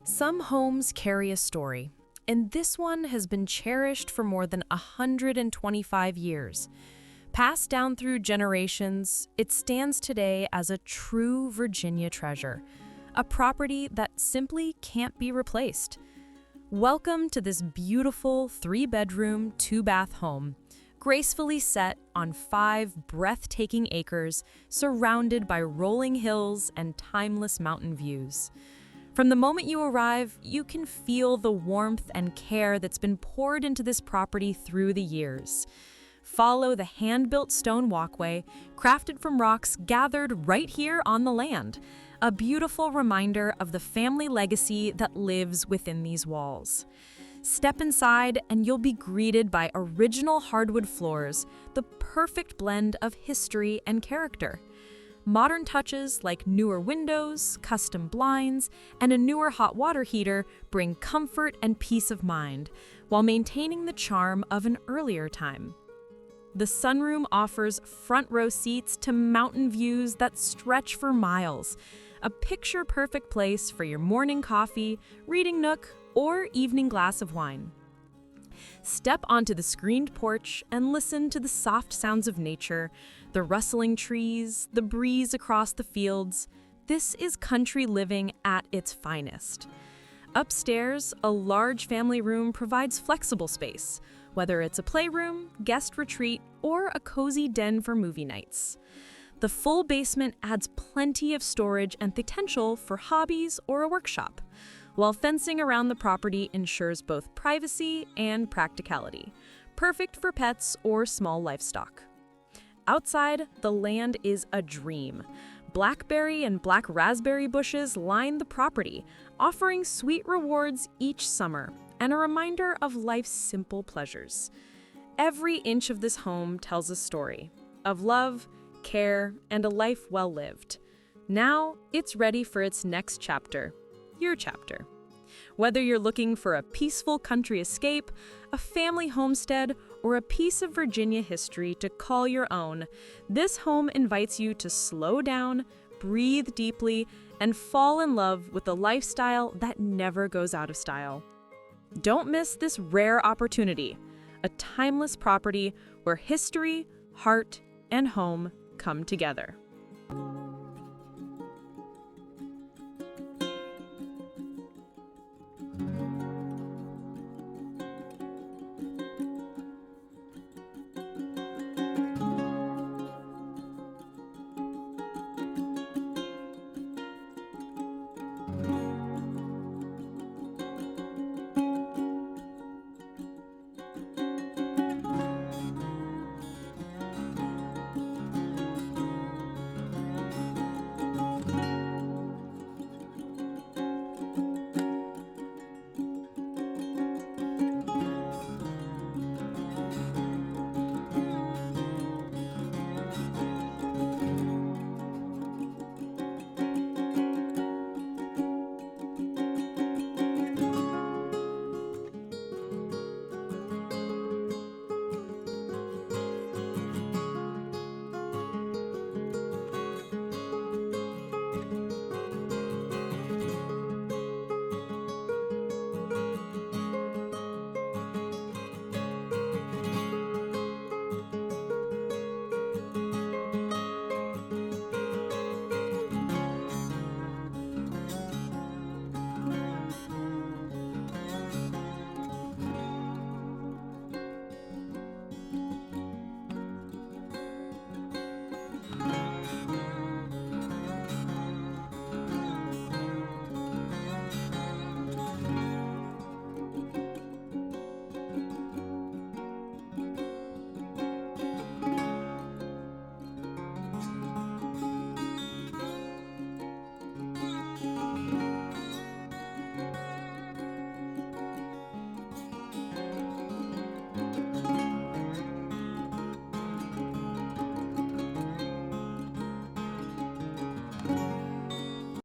Some homes carry a story, and this one has been cherished for more than 125 years. Passed down through generations, it stands today as a true Virginia treasure, a property that simply can't be replaced. Welcome to this beautiful 3-bedroom, 2-bath home, gracefully set on 5 breathtaking acres, surrounded by rolling hills and timeless mountain views. From the moment you arrive, you can feel the warmth and care that's been poured into this property through the years. Follow the hand-built stone walkway, crafted from rocks gathered right here on the land, a beautiful reminder of the family legacy that lives within these walls. Step inside and you'll be greeted by original hardwood floors, the perfect blend of history and character. Modern touches like newer windows, custom blinds, and a newer hot water heater bring comfort and peace of mind, while maintaining the charm of an earlier time. The sunroom offers front-row seats to mountain views that stretch for miles, a picture-perfect place for your morning coffee, reading nook, or evening glass of wine. Step onto the screened porch and listen to the soft sounds of nature, the rustling trees, the breeze across the fields. This is country living at its finest. Upstairs, a large family room provides flexible space, whether it's a playroom, guest retreat, or a cozy den for movie nights. The full basement adds plenty of storage and potential for hobbies or a workshop, while fencing around the property ensures both privacy and practicality, perfect for pets or small livestock. Outside, the land is a dream. Blackberry and black raspberry bushes line the property, offering sweet rewards each summer and a reminder of life's simple pleasures. Every inch of this home tells a story of love, care, and a life well lived. Now, it's ready for its next chapter. Your chapter. Whether you're looking for a peaceful country escape, a family homestead, or a piece of Virginia history to call your own, this home invites you to slow down, breathe deeply, and fall in love with a lifestyle that never goes out of style. Don't miss this rare opportunity, a timeless property where history, heart, and home come together.